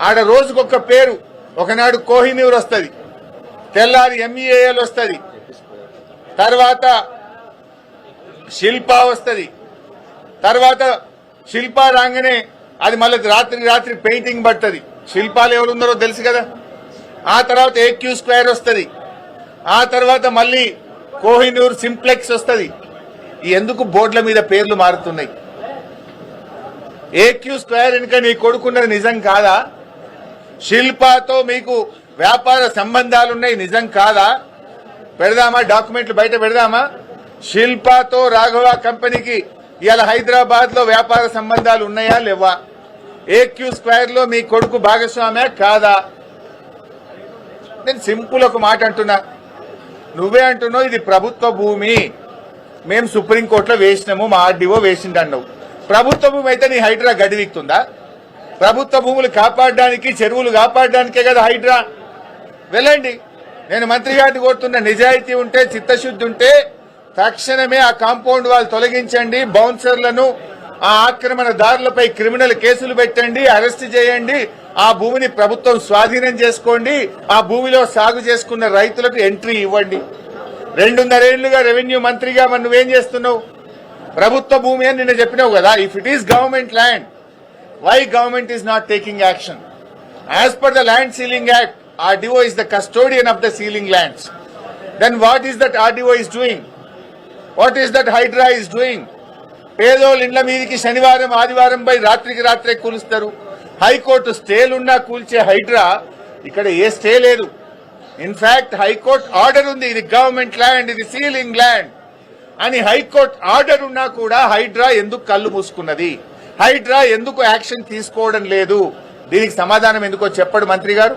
ఆడ రోజుకొక పేరు. ఒకనాడు కోహినూర్ వస్తుంది, తెల్లారి MEAL వస్తుంది, తర్వాత శిల్పా వస్తుంది, తర్వాత శిల్పా రాగానే అది మళ్ళీ రాత్రి పెయింటింగ్ పడుతుంది. శిల్పాలు ఎవరున్నారో తెలుసు కదా. ఆ తర్వాత AQ స్క్వేర్ వస్తుంది, ఆ తర్వాత మళ్ళీ కోహినూర్ సింప్లెక్స్ వస్తుంది. ఎందుకు బోర్డుల మీద పేర్లు మారుతున్నాయి? AQ స్క్వేర్ ఇంకా నీ కొడుకున్నది నిజం కాదా? శిల్పాతో మీకు వ్యాపార సంబంధాలున్నాయి నిజం కాదా? పెడదామా, డాక్యుమెంట్లు బయట పెడదామా? శిల్పాతో రాఘవ కంపెనీకి ఇవాళ హైదరాబాద్ లో వ్యాపార సంబంధాలు ఉన్నాయా లేవా? AQ స్క్వేర్ లో మీ కొడుకు భాగస్వామ్యా కాదా? నేను సింపుల్ ఒక మాట అంటున్నా, నువ్వే అంటున్నావు ఇది ప్రభుత్వ భూమి, మేము సుప్రీంకోర్టులో వేసినాము, మా RDO వేసిండన్నావు. ప్రభుత్వ భూమి అయితే నీ హైడ్రా గడివిక్తుందా? ప్రభుత్వ భూములు కాపాడడానికి, చెరువులు కాపాడడానికే కదా హైడ్రా. వెళ్ళండి, నేను మంత్రి గారిని కోరుతున్న, నిజాయితీ ఉంటే, చిత్తశుద్ధి ఉంటే తక్షణమే ఆ కాంపౌండ్ వాళ్ళు తొలగించండి, బౌన్సర్లను, ఆ ఆక్రమణదారులపై క్రిమినల్ కేసులు పెట్టండి, అరెస్ట్ చేయండి, ఆ భూమిని ప్రభుత్వం స్వాధీనం చేసుకోండి, ఆ భూమిలో సాగు చేసుకున్న రైతులకు ఎంట్రీ ఇవ్వండి. 2.5 ఏళ్లుగా రెవెన్యూ మంత్రిగా మరి నువ్వేం చేస్తున్నావు? ప్రభుత్వ భూమి అని నిన్న చెప్పినావు కదా. If it is government land, why government is not taking action? As per the Land Ceiling Act, RDO is the custodian of the ceiling lands. Then what is that RDO is doing? What is that Hydra is doing? పేదోళ్ళ ఇండ్ల మీదకి శనివారం ఆదివారం పై రాత్రికి రాత్రే కూలుస్తారు. High court స్టేలున్నా కూల్చే Hydraa ఇక్కడ a stay లేదు. In fact high court order ఉంది, ఇది గవర్నమెంట్ ల్యాండ్, ఇది సీలింగ్ ల్యాండ్ అని హైకోర్టు ఆర్డర్ ఉన్నా కూడా హైడ్రా ఎందుకు కళ్ళు మూసుకున్నది? హైడ్రా ఎందుకు యాక్షన్ తీసుకోవడం లేదు? దీనికి సమాధానం ఎందుకో చెప్పడు మంత్రి గారు.